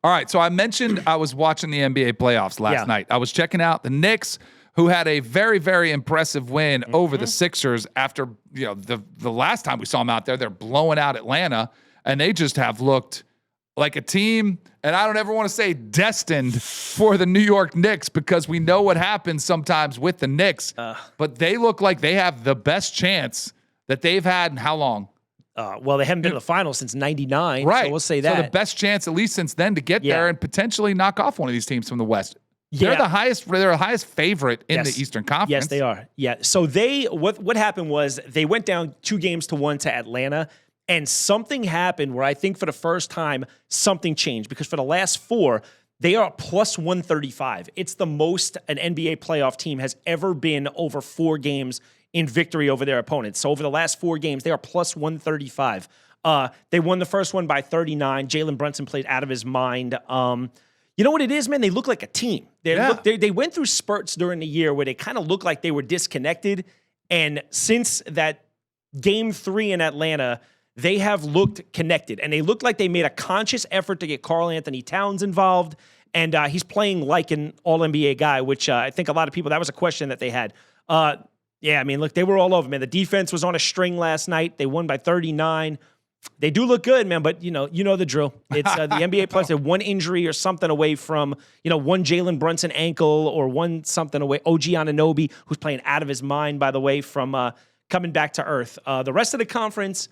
All right, so I mentioned I was watching the NBA playoffs last night. I was checking out the Knicks, who had a very, very impressive win over the Sixers after, the last time we saw them out there, they're blowing out Atlanta, and they just have looked like a team, and I don't ever want to say destined for the New York Knicks because we know what happens sometimes with the Knicks, but they look like they have the best chance that they've had in how long? Well, they haven't been to the finals since '99, right? So we'll say that. So the best chance, at least since then, to get there and potentially knock off one of these teams from the West. Yeah. They're the highest favorite in the Eastern Conference. Yes, they are. Yeah. So what happened was they went down 2-1 to Atlanta, and something happened where I think for the first time something changed, because for the last 4, they are plus 135. It's the most an NBA playoff team has ever been over 4 games in victory over their opponents. So over the last 4 games, they are plus 135. They won the first one by 39. Jalen Brunson played out of his mind. You know what it is, man? They look like a team. They went through spurts during the year where they kind of looked like they were disconnected. And since that game 3 in Atlanta, they have looked connected. And they look like they made a conscious effort to get Karl-Anthony Towns involved. And he's playing like an all-NBA guy, which I think a lot of people, that was a question that they had. Yeah, I mean, look, they were all over, man. The defense was on a string last night. They won by 39. They do look good, man, but you know the drill. It's the NBA players. They're one injury or something away from, one Jalen Brunson ankle or one something away. OG Anunoby, who's playing out of his mind, by the way, from coming back to earth. The rest of the conference,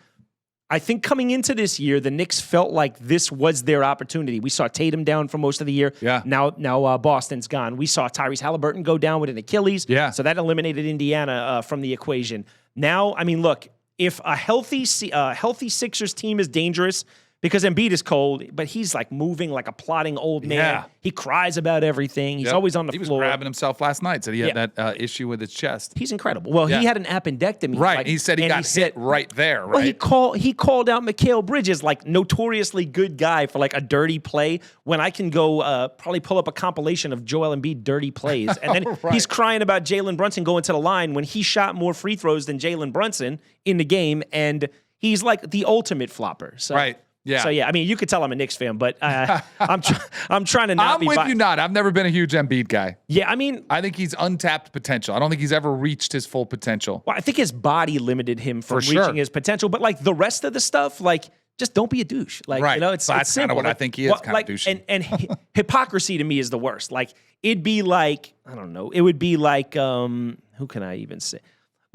I think coming into this year, the Knicks felt like this was their opportunity. We saw Tatum down for most of the year. Yeah. Now Boston's gone. We saw Tyrese Halliburton go down with an Achilles. Yeah. So that eliminated Indiana from the equation. Now, I mean, look, if a healthy Sixers team is dangerous, because Embiid is cold, but he's like moving like a plotting old man. Yeah. He cries about everything. He's always on the floor. He was grabbing himself last night. Said he had that issue with his chest. He's incredible. Well, he had an appendectomy. Right. He said he got hit right there. Right. Well, he called out Mikal Bridges, like notoriously good guy for like a dirty play. When I can go probably pull up a compilation of Joel Embiid dirty plays, and then he's crying about Jalen Brunson going to the line when he shot more free throws than Jalen Brunson in the game, and he's like the ultimate flopper. So, right. Yeah. So, I mean, you could tell I'm a Knicks fan, but I'm trying to not I'm with you not. I've never been a huge Embiid guy. Yeah, I mean, I think he's untapped potential. I don't think he's ever reached his full potential. Well, I think his body limited him from reaching his potential, but like the rest of the stuff, like just don't be a douche. Like, it's that's simple. Kind of what I think he is, kind of douchey. And hypocrisy to me is the worst. Like, it'd be like, I don't know, it would be like, who can I even say?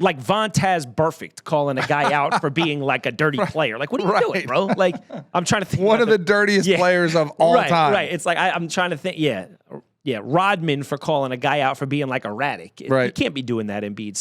Like Vontaze Burfict calling a guy out for being like a dirty player. Like, what are you doing, bro? Like, I'm trying to think. One of the dirtiest players of all time. Right. It's like, I'm trying to think. Yeah. Rodman for calling a guy out for being like erratic. You can't be doing that, Embiid.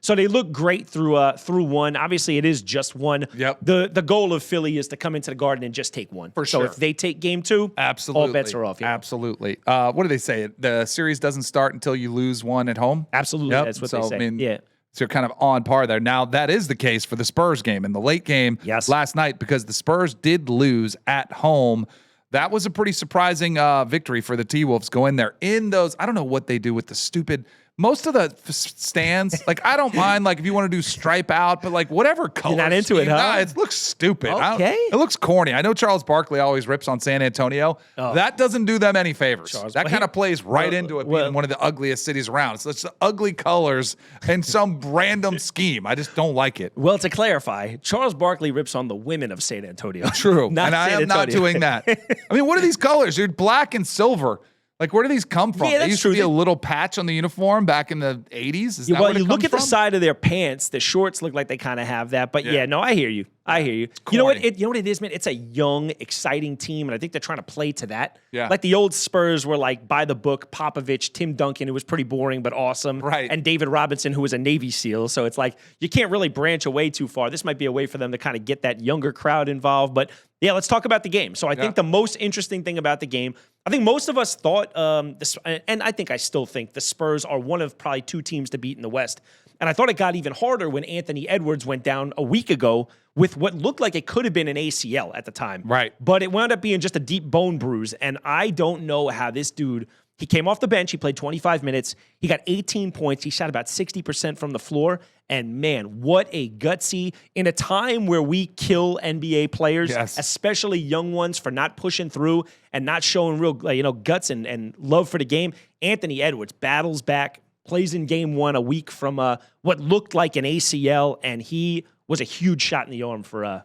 So they look great through one. Obviously, it is just one. Yep. The goal of Philly is to come into the Garden and just take one. For sure. So if they take game 2, absolutely, all bets are off. Yeah. Absolutely. What do they say? The series doesn't start until you lose one at home? Absolutely. Yep. That's what they say. I mean, so you're kind of on par there. Now, that is the case for the Spurs game in the late game last night, because the Spurs did lose at home. That was a pretty surprising victory for the T-Wolves. Go in there in those. I don't know what they do with the stupid. Most of the stands, like, I don't mind, like, if you want to do stripe out, but like whatever color. You're not into it, huh? Nah, it looks stupid. Okay. It looks corny. I know Charles Barkley always rips on San Antonio. Oh. That doesn't do them any favors. That kind of plays right into it being one of the ugliest cities around. It's such ugly colors and some random scheme. I just don't like it. Well, to clarify, Charles Barkley rips on the women of San Antonio. True. And I am not doing that. I mean, what are these colors, dude? Black and silver. Like, where do these come from? Yeah, they used to be a little patch on the uniform back in the 80s. Is that well, where you look at from? the side of their pants. The shorts look like they kind of have that. But no, I hear you. I hear you. It's you know what? You know what it is, man? It's a young, exciting team, and I think they're trying to play to that. Yeah. Like the old Spurs were like by the book, Popovich, Tim Duncan, who was pretty boring but awesome. Right. And David Robinson, who was a Navy SEAL. So it's like you can't really branch away too far. This might be a way for them to kind of get that younger crowd involved. But yeah, let's talk about the game. So I think the most interesting thing about the game, I think most of us thought, and I think I still think the Spurs are one of probably 2 teams to beat in the West. And I thought it got even harder when Anthony Edwards went down a week ago with what looked like it could have been an ACL at the time. Right. But it wound up being just a deep bone bruise. And I don't know how this dude He came off the bench. He played 25 minutes. He got 18 points. He shot about 60% from the floor. And man, what a gutsy, in a time where we kill NBA players, especially young ones, for not pushing through and not showing real, guts and love for the game. Anthony Edwards battles back, plays in game 1 a week from what looked like an ACL, and he was a huge shot in the arm for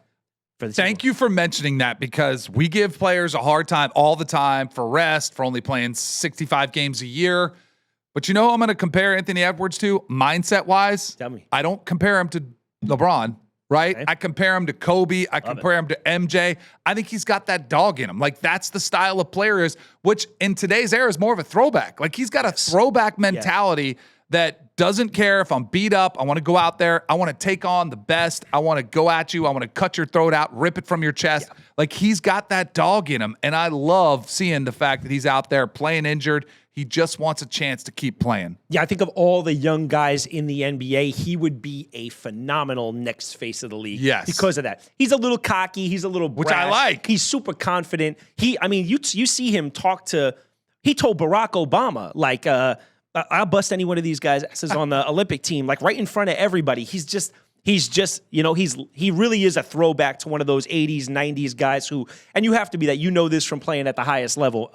the team. Thank you for mentioning that, because we give players a hard time all the time for rest, for only playing 65 games a year. But you know who I'm going to compare Anthony Edwards to, mindset-wise? Tell me. I don't compare him to LeBron, right? Okay. I compare him to Kobe. I compare him to MJ. I think he's got that dog in him. Like, that's the style of player is, which in today's era is more of a throwback. Like, he's got a throwback mentality that doesn't care if I'm beat up. I want to go out there. I want to take on the best. I want to go at you. I want to cut your throat out, rip it from your chest. Yeah. Like, he's got that dog in him. And I love seeing the fact that he's out there playing injured. He just wants a chance to keep playing. Yeah, I think of all the young guys in the NBA, he would be a phenomenal next face of the league. Yes. Because of that. He's a little cocky. He's a little brash. Which I like. He's super confident. You see him talk to, he told Barack Obama, like, I'll bust any one of these guys' asses on the Olympic team, like right in front of everybody. He really is a throwback to one of those 80s, 90s guys who, and you have to be that, this from playing at the highest level.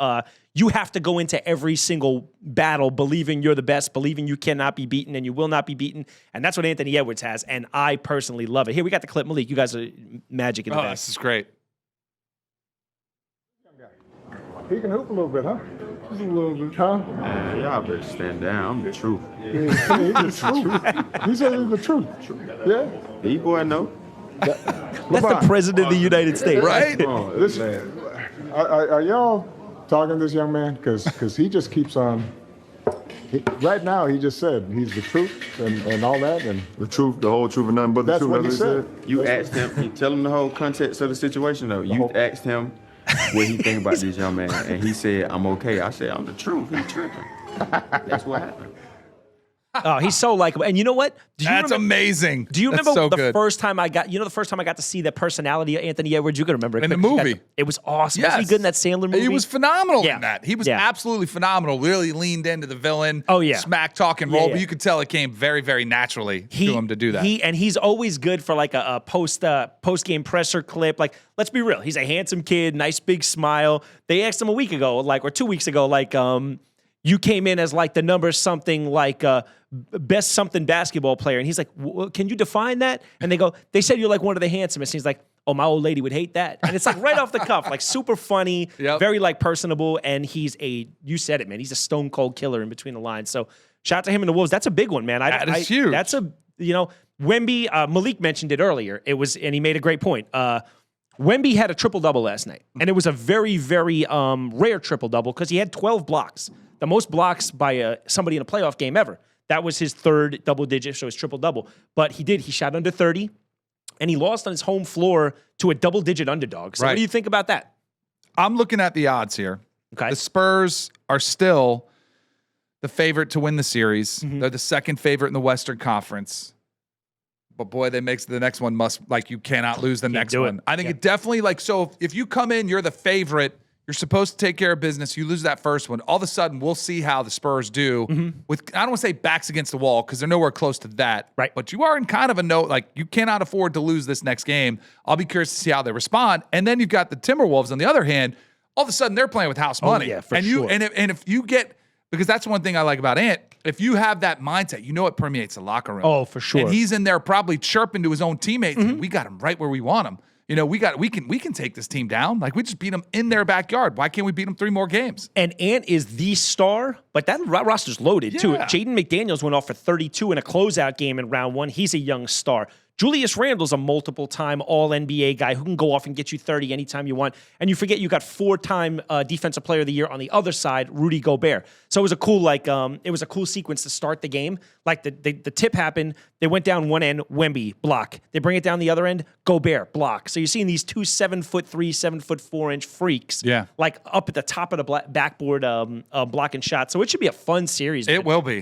You have to go into every single battle believing you're the best, believing you cannot be beaten and you will not be beaten. And that's what Anthony Edwards has. And I personally love it. Here, we got the clip. Malik, you guys are magic in the back. This is great. He can hoop a little bit, huh? Just a little bit, huh? Y'all better stand down. I'm the truth. He's the truth. He said he's the truth. Yeah. B-boy, know. That's the president of the United States. Right? Listen, are y'all talking to this young man? Because he just keeps on. Right now, he just said he's the truth and all that. And The truth, the whole truth, and nothing but the that's truth. what he said. You asked him, you tell him the whole context of the situation, though. You asked him what he think about this young man, and he said, I'm okay. I said, I'm the truth. He tripping. That's what happened. Oh, he's so likable. And you know what? That's amazing. Do you That's remember so the good. first time I got to see the personality of Anthony Edwards? You can remember it. In the movie. It was awesome. Yes. Was he good in that Sandler movie? He was phenomenal Yeah. in that. He was Yeah. absolutely phenomenal. Really leaned into the villain. Oh, yeah. Smack talk and roll. Yeah. But you could tell it came very, very naturally to him to do that. He's always good for like a post game presser clip. Like, let's be real. He's a handsome kid, nice big smile. They asked him a week ago, or 2 weeks ago, you came in as like the number something, like best something basketball player. And he's like, can you define that? And they said you're like one of the handsomest. And he's like, oh, my old lady would hate that. And it's like right off the cuff, like super funny, very like personable. And you said it, man, he's a stone cold killer in between the lines. So shout out to him and the Wolves. That's a big one, man. That is huge. That's Wemby, Malik mentioned it earlier. And he made a great point. Wemby had a triple-double last night, and it was a very, very rare triple-double because he had 12 blocks, the most blocks by somebody in a playoff game ever. That was his third double-digit, so his triple-double. But he shot under 30, and he lost on his home floor to a double-digit underdog. So what do you think about that? I'm looking at the odds here. Okay. The Spurs are still the favorite to win the series. Mm-hmm. They're the second favorite in the Western Conference. But boy, the next one you cannot lose the next one. I think it definitely, so if you come in, you're the favorite, you're supposed to take care of business, you lose that first one, all of a sudden we'll see how the Spurs do with, I don't want to say backs against the wall because they're nowhere close to that. Right. But you are in kind of a note, you cannot afford to lose this next game. I'll be curious to see how they respond. And then you've got the Timberwolves on the other hand, all of a sudden they're playing with house money. Yeah, for sure. And if you get, because that's one thing I like about Ant, if you have that mindset, it permeates the locker room. Oh, for sure. And he's in there probably chirping to his own teammates. And we got him right where we want him. We can take this team down. We just beat them in their backyard. Why can't we beat them 3 more games? And Ant is the star, but that roster's loaded too. Jaden McDaniels went off for 32 in a closeout game in round 1. He's a young star. Julius Randle's a multiple-time All-NBA guy who can go off and get you 30 anytime you want. And you forget you got 4-time Defensive Player of the Year on the other side, Rudy Gobert. So it was a cool sequence to start the game. Like the tip happened, they went down one end, Wemby, block. They bring it down the other end, Gobert, block. So you're seeing these 2 7'3", 7'4" freaks, up at the top of the backboard blocking shots. So it should be a fun series. It will be.